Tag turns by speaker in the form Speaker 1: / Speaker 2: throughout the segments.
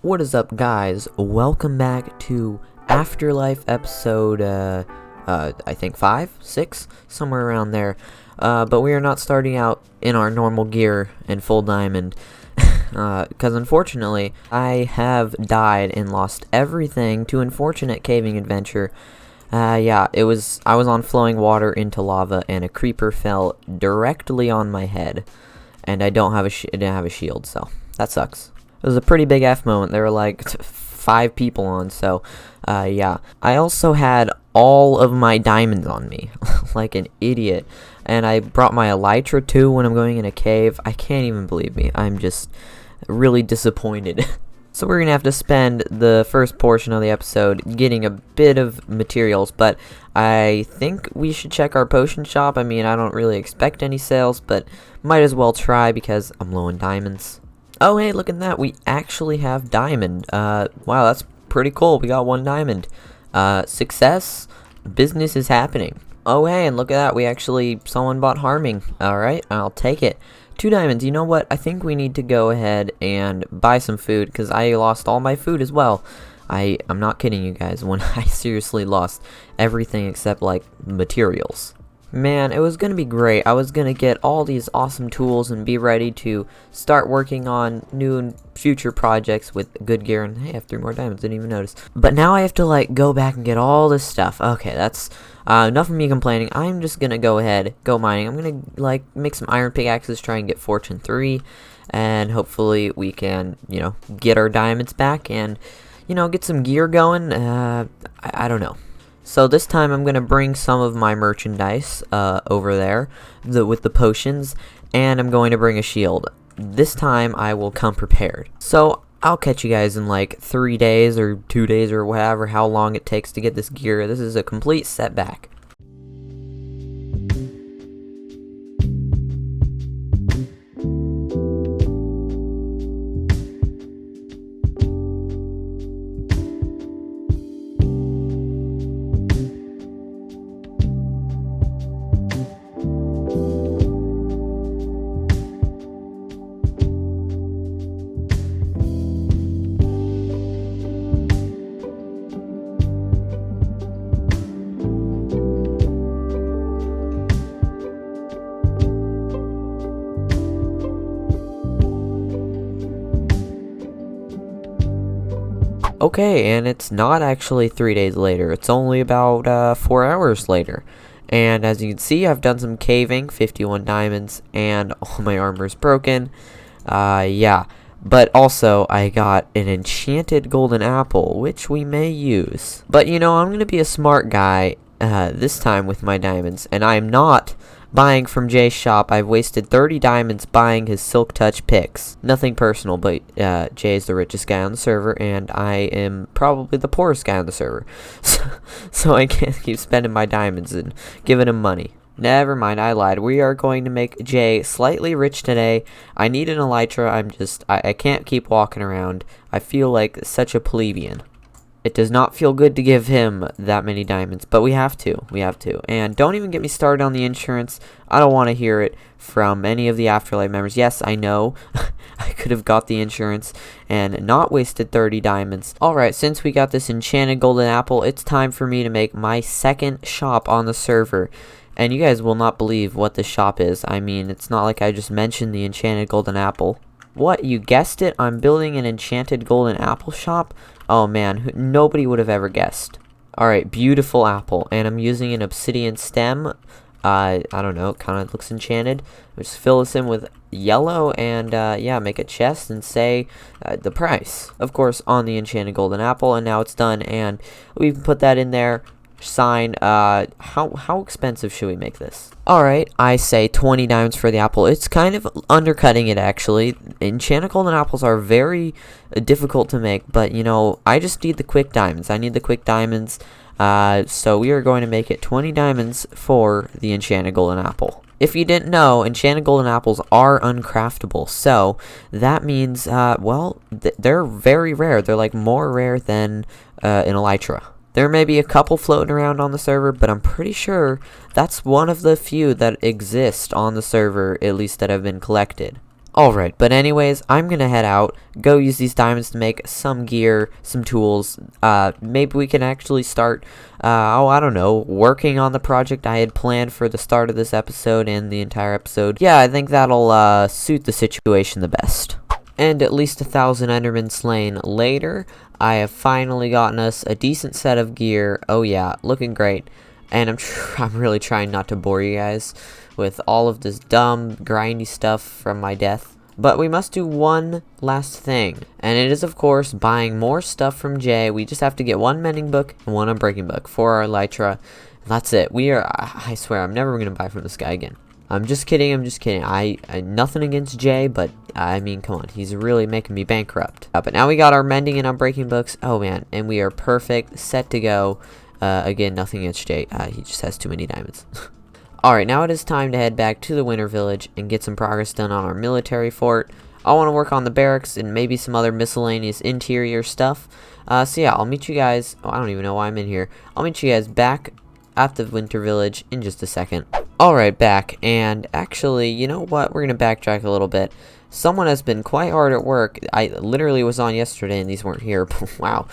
Speaker 1: What is up, guys? Welcome back to AfterLife episode, I think 5, 6, somewhere around there. But we are not starting out in our normal gear and full diamond, because unfortunately, I have died and lost everything to unfortunate caving adventure. I was on flowing water into lava, and a creeper fell directly on my head, and I didn't have a shield, so that sucks. It was a pretty big F moment. There were like 5 people on, so yeah. I also had all of my diamonds on me, like an idiot. And I brought my elytra too when I'm going in a cave. I can't even believe me. I'm just really disappointed. So we're going to have to spend the first portion of the episode getting a bit of materials, but I think we should check our potion shop. I mean, I don't really expect any sales, but might as well try because I'm low on diamonds. Oh, hey, look at that. We actually have diamond. Wow, that's pretty cool. We got 1 diamond. Success. Business is happening. Oh, hey, and look at that. Someone bought harming. All right, I'll take it. 2 diamonds. You know what? I think we need to go ahead and buy some food because I lost all my food as well. I'm not kidding you guys when I seriously lost everything except, like, materials. Man, it was going to be great. I was going to get all these awesome tools and be ready to start working on new and future projects with good gear. And hey, I have 3 more diamonds, didn't even notice. But now I have to, like, go back and get all this stuff. Okay, that's enough of me complaining. I'm just going to go ahead, go mining. I'm going to, like, make some iron pickaxes, try and get Fortune 3. And hopefully we can, get our diamonds back and, get some gear going. I don't know. So this time I'm going to bring some of my merchandise over there with the potions, and I'm going to bring a shield. This time I will come prepared. So I'll catch you guys in like 3 days or 2 days or whatever, how long it takes to get this gear. This is a complete setback. Okay, and it's not actually 3 days later. It's only about 4 hours later. And as you can see, I've done some caving, 51 diamonds, and all my armor's broken. Yeah. But also, I got an enchanted golden apple, which we may use. But, I'm going to be a smart guy this time with my diamonds, and I'm not buying from Jay's shop. I've wasted 30 diamonds buying his Silk Touch picks. Nothing personal, but Jay is the richest guy on the server, and I am probably the poorest guy on the server. So I can't keep spending my diamonds and giving him money. Never mind, I lied. We are going to make Jay slightly rich today. I need an elytra. I can't keep walking around. I feel like such a plebeian. It does not feel good to give him that many diamonds, but we have to. And don't even get me started on the insurance. I don't want to hear it from any of the AfterLife members. Yes, I know. I could have got the insurance and not wasted 30 diamonds. Alright, since we got this enchanted golden apple, it's time for me to make my second shop on the server. And you guys will not believe what this shop is. I mean, it's not like I just mentioned the enchanted golden apple. What? You guessed it? I'm building an enchanted golden apple shop? Oh man, nobody would have ever guessed. Alright, beautiful apple. And I'm using an obsidian stem. I don't know, it kind of looks enchanted. Just fill this in with yellow and, yeah, make a chest and say the price. Of course, on the enchanted golden apple, and now it's done. And we can put that in there. Sign. How expensive should we make this? Alright, I say 20 diamonds for the apple. It's kind of undercutting it, actually. Enchanted golden apples are very difficult to make, but I just need the quick diamonds. I need the quick diamonds. So we are going to make it 20 diamonds for the enchanted golden apple. If you didn't know, enchanted golden apples are uncraftable, so that means they're very rare. They're like more rare than an elytra. There may be a couple floating around on the server, but I'm pretty sure that's one of the few that exist on the server, at least that have been collected. Alright, but anyways, I'm gonna head out, go use these diamonds to make some gear, some tools. Maybe we can actually start, I don't know, working on the project I had planned for the start of this episode and the entire episode. Yeah, I think that'll, suit the situation the best. And at least 1,000 Endermen slain later, I have finally gotten us a decent set of gear. Oh yeah, looking great. And I'm really trying not to bore you guys with all of this dumb, grindy stuff from my death. But we must do one last thing. And it is, of course, buying more stuff from Jay. We just have to get one mending book and one unbreaking book for our elytra. That's it. I swear, I'm never going to buy from this guy again. I'm just kidding, I nothing against Jay, but, I mean, come on, he's really making me bankrupt. But now we got our mending and unbreaking books, oh man, and we are perfect, set to go. Again, nothing against Jay, he just has too many diamonds. Alright, now it is time to head back to the Winter Village and get some progress done on our military fort. I want to work on the barracks and maybe some other miscellaneous interior stuff. So yeah, I'll meet you guys, I don't even know why I'm in here. I'll meet you guys back at the Winter Village in just a second. Alright, back, and actually, you know what, we're gonna backtrack a little bit. Someone has been quite hard at work. I literally was on yesterday and these weren't here. Wow.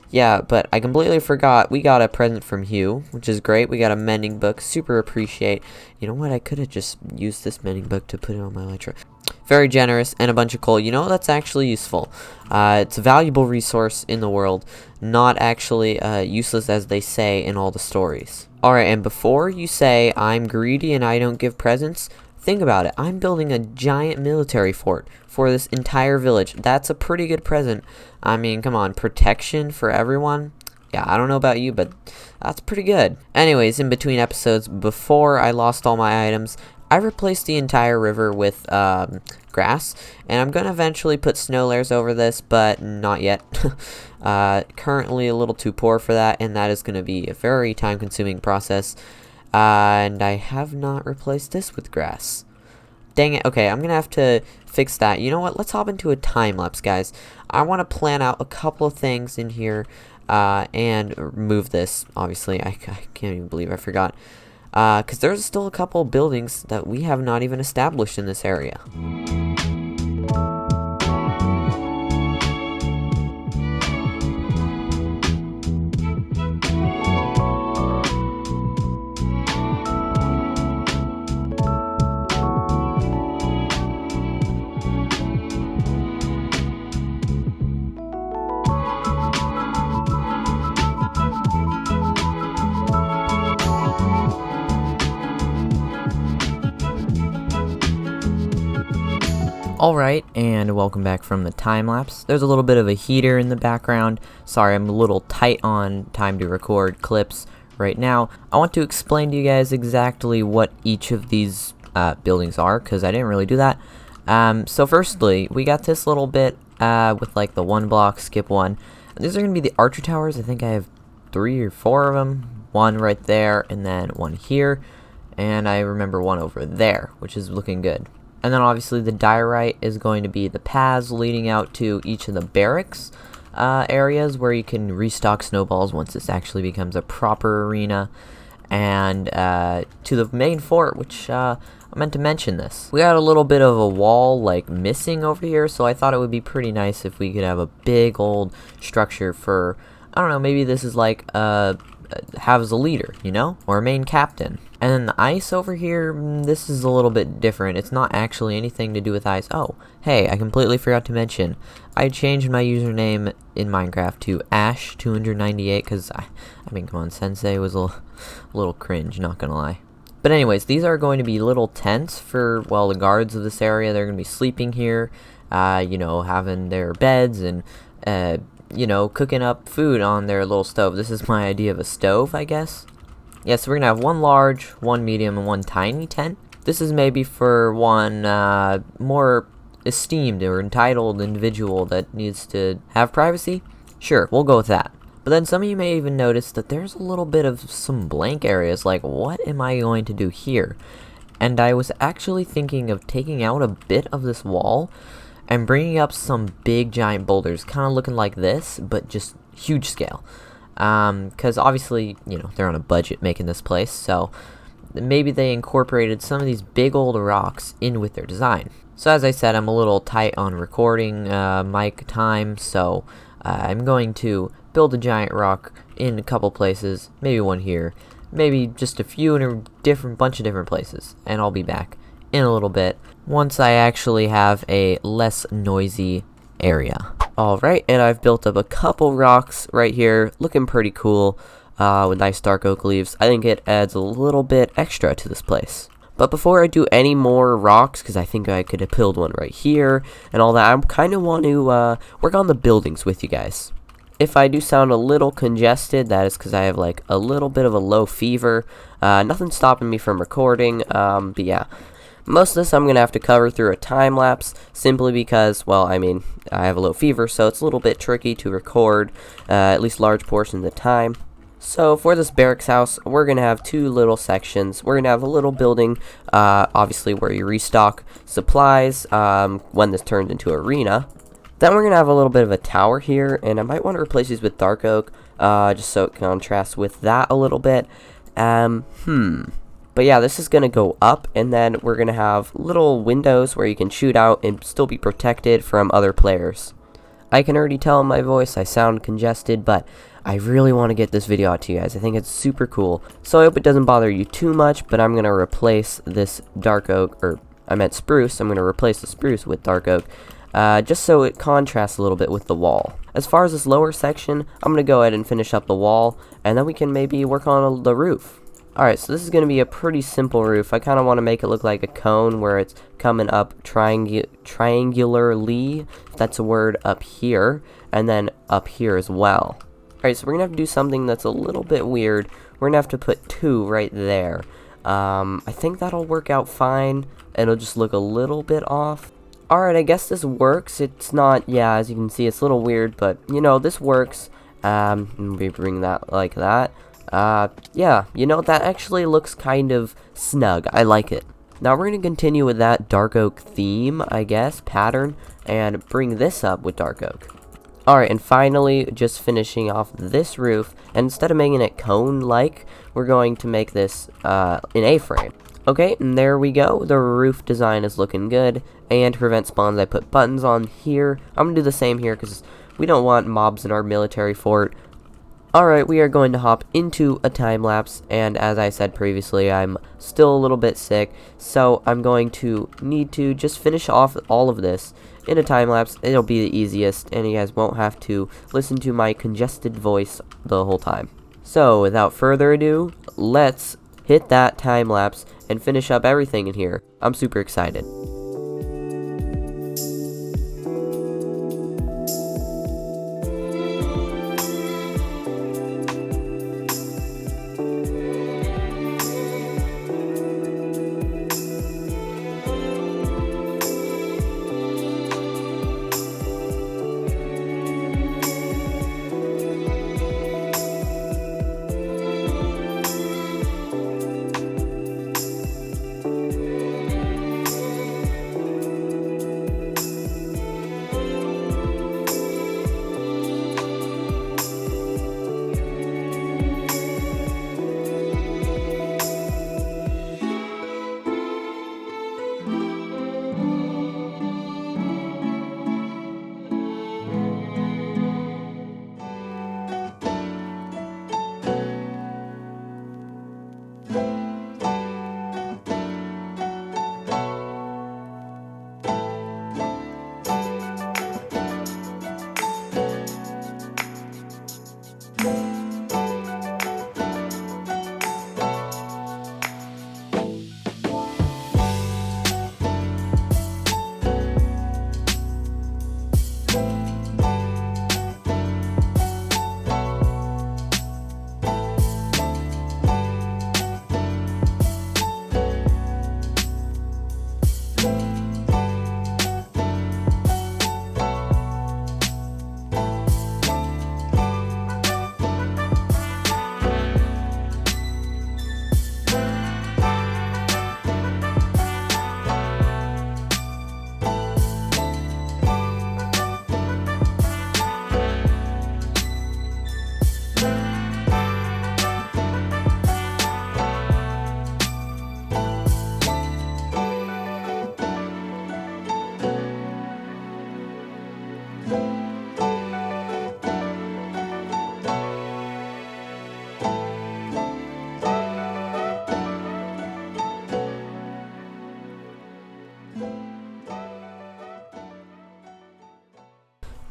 Speaker 1: Yeah, but I completely forgot. We got a present from Hugh, which is great. We got a mending book. Super appreciate. You know what? I could have just used this mending book to put it on my elytra. Very generous, and a bunch of coal. You know, that's actually useful. It's a valuable resource in the world. Not actually useless as they say in all the stories. Alright, and before you say I'm greedy and I don't give presents, think about it. I'm building a giant military fort for this entire village. That's a pretty good present. I mean, come on, protection for everyone? Yeah, I don't know about you, but that's pretty good. Anyways, in between episodes, before I lost all my items, I replaced the entire river with grass, and I'm going to eventually put snow layers over this, but not yet. Currently a little too poor for that, and that is going to be a very time-consuming process. And I have not replaced this with grass. Dang it. Okay, I'm going to have to fix that. You know what? Let's hop into a time-lapse, guys. I want to plan out a couple of things in here and move this. Obviously, I can't even believe I forgot. Because there's still a couple buildings that we have not even established in this area. Alright, and welcome back from the time-lapse. There's a little bit of a heater in the background. Sorry, I'm a little tight on time to record clips right now. I want to explain to you guys exactly what each of these buildings are, because I didn't really do that. So firstly, we got this little bit with like the one block, skip one. And these are going to be the archer towers. I think I have 3 or 4 of them. One right there, and then one here. And I remember one over there, which is looking good. And then obviously the diorite is going to be the paths leading out to each of the barracks areas where you can restock snowballs once this actually becomes a proper arena. And to the main fort, which I meant to mention this. We got a little bit of a wall like missing over here, so I thought it would be pretty nice if we could have a big old structure for, I don't know, maybe this is like have as a leader, you know, or a main captain. And then the ice over here, this is a little bit different. It's not actually anything to do with ice. Oh, hey, I completely forgot to mention. I changed my username in Minecraft to Ash298 because, I mean, come on, Sensei was a little cringe, not gonna lie. But anyways, these are going to be little tents for, well, the guards of this area. They're going to be sleeping here, you know, having their beds and, you know, cooking up food on their little stove. This is my idea of a stove, I guess. Yeah, so we're going to have one large, one medium, and one tiny tent. This is maybe for one more esteemed or entitled individual that needs to have privacy. Sure, we'll go with that. But then some of you may even notice that there's a little bit of some blank areas, like what am I going to do here? And I was actually thinking of taking out a bit of this wall and bringing up some big giant boulders, kind of looking like this, but just huge scale. Because obviously, you know, they're on a budget making this place, so maybe they incorporated some of these big old rocks in with their design. So as I said, I'm a little tight on recording mic time, so I'm going to build a giant rock in a couple places, maybe one here, maybe just a few in a bunch of different places, and I'll be back in a little bit once I actually have a less noisy area. Alright, and I've built up a couple rocks right here, looking pretty cool, with nice dark oak leaves. I think it adds a little bit extra to this place. But before I do any more rocks, because I think I could have built one right here and all that, I kind of want to work on the buildings with you guys. If I do sound a little congested, that is because I have like a little bit of a low fever. Nothing stopping me from recording, but yeah. Most of this I'm going to have to cover through a time lapse, simply because, well, I mean, I have a low fever, so it's a little bit tricky to record at least large portions of the time. So for this barracks house, we're going to have two little sections. We're going to have a little building, obviously where you restock supplies when this turns into arena. Then we're going to have a little bit of a tower here, and I might want to replace these with dark oak, just so it contrasts with that a little bit. But yeah, this is going to go up, and then we're going to have little windows where you can shoot out and still be protected from other players. I can already tell in my voice I sound congested, but I really want to get this video out to you guys. I think it's super cool. So I hope it doesn't bother you too much, but I'm going to replace this dark oak, or I meant spruce. I'm going to replace the spruce with dark oak, just so it contrasts a little bit with the wall. As far as this lower section, I'm going to go ahead and finish up the wall, and then we can maybe work on the roof. Alright, so this is going to be a pretty simple roof. I kind of want to make it look like a cone where it's coming up triangularly, if that's a word, up here, and then up here as well. Alright, so we're going to have to do something that's a little bit weird. We're going to have to put two right there. I think that'll work out fine. It'll just look a little bit off. Alright, I guess this works. It's not, yeah, as you can see, it's a little weird, but, you know, this works. Maybe bring that like that. Yeah, you know, that actually looks kind of snug. I like it. Now we're going to continue with that dark oak theme, I guess, pattern, and bring this up with dark oak. Alright, and finally, just finishing off this roof, and instead of making it cone-like, we're going to make this an A-frame. Okay, and there we go. The roof design is looking good, and to prevent spawns, I put buttons on here. I'm going to do the same here, because we don't want mobs in our military fort. Alright, we are going to hop into a time lapse, and as I said previously, I'm still a little bit sick, so I'm going to need to just finish off all of this in a time lapse. It'll be the easiest, and you guys won't have to listen to my congested voice the whole time. So, without further ado, let's hit that time lapse and finish up everything in here. I'm super excited.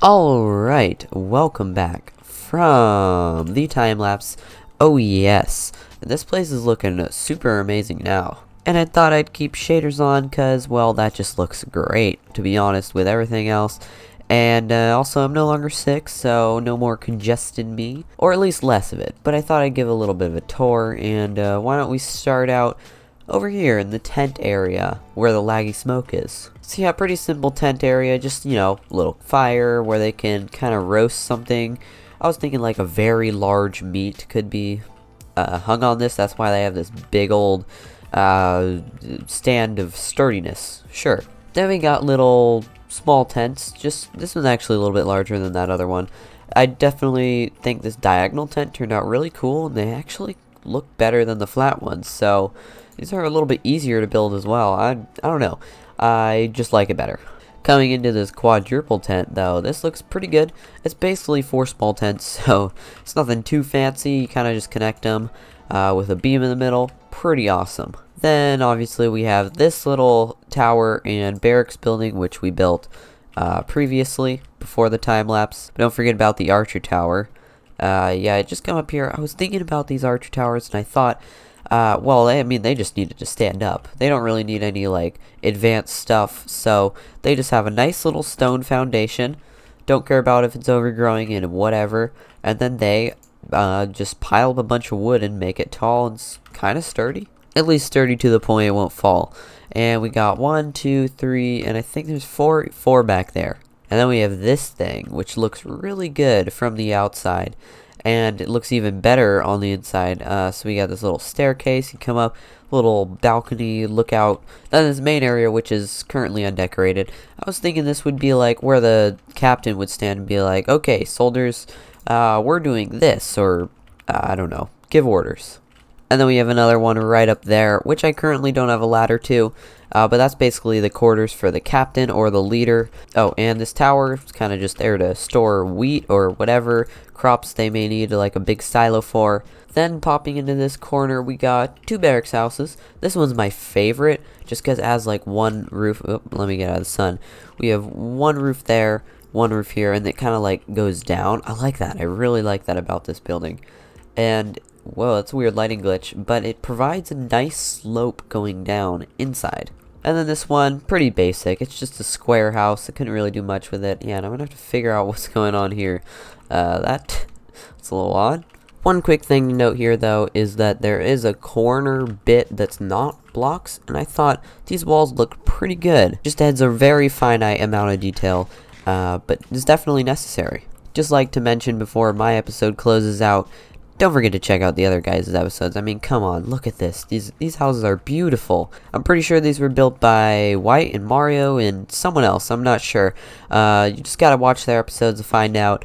Speaker 1: Alright, welcome back from the time lapse. Oh yes, this place is looking super amazing now. And I thought I'd keep shaders on cause, well, that just looks great, to be honest, with everything else. And also, I'm no longer sick, so no more congested me, or at least less of it. But I thought I'd give a little bit of a tour, and why don't we start out over here in the tent area where the laggy smoke is. So yeah, pretty simple tent area, just, you know, a little fire where they can kind of roast something. I was thinking like a very large meat could be hung on this. That's why they have this big old stand of sturdiness. Sure. Then we got little small tents. Just this one's actually a little bit larger than that other one. I definitely think this diagonal tent turned out really cool, and they actually look better than the flat ones. So these are a little bit easier to build as well. I don't know. I just like it better. Coming into this quadruple tent, though, this looks pretty good. It's basically 4 small tents, so it's nothing too fancy. You kind of just connect them with a beam in the middle. Pretty awesome. Then, obviously, we have this little tower and barracks building, which we built previously, before the time lapse. But don't forget about the archer tower. Yeah, just come up here. I was thinking about these archer towers, and I thought, well, I mean, they just needed to stand up. They don't really need any, like, advanced stuff, so they just have a nice little stone foundation. Don't care about if it's overgrowing and whatever. And then they just pile up a bunch of wood and make it tall and kind of sturdy. At least sturdy to the point it won't fall. And we got 1, 2, 3, and I think there's four back there. And then we have this thing, which looks really good from the outside. And it looks even better on the inside. So we got this little staircase. You come up, little balcony, lookout. Then this main area, which is currently undecorated. I was thinking this would be like where the captain would stand and be like, okay, soldiers, we're doing this, or I don't know, give orders. And then we have another one right up there, which I currently don't have a ladder to. But that's basically the quarters for the captain or the leader. Oh, and this tower is kind of just there to store wheat or whatever crops they may need, like a big silo for. Then popping into this corner, we got 2 barracks houses. This one's my favorite, just because it has like one roof. Oh, let me get out of the sun. We have one roof there, one roof here, and it kind of like goes down. I like that. I really like that about this building. And whoa, it's a weird lighting glitch, but it provides a nice slope going down inside. And then this one, pretty basic. It's just a square house. I couldn't really do much with it. Yeah, and I'm going to have to figure out what's going on here. That's a little odd. One quick thing to note here, though, is that there is a corner bit that's not blocks, and I thought these walls look pretty good. Just adds a very finite amount of detail, but it's definitely necessary. Just like to mention before my episode closes out, don't forget to check out the other guys' episodes. I mean, come on, look at this. These houses are beautiful. I'm pretty sure these were built by White and Mario and someone else. I'm not sure. You just gotta watch their episodes to find out.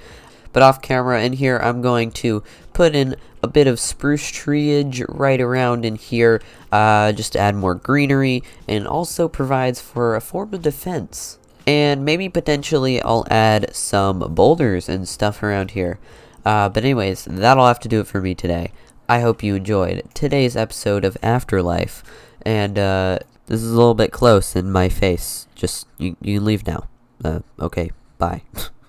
Speaker 1: But off camera in here, I'm going to put in a bit of spruce treeage right around in here, just to add more greenery, and also provides for a form of defense. And maybe potentially I'll add some boulders and stuff around here. But anyways, that'll have to do it for me today. I hope you enjoyed today's episode of AfterLife. And this is a little bit close in my face. Just, you can leave now. Okay, bye.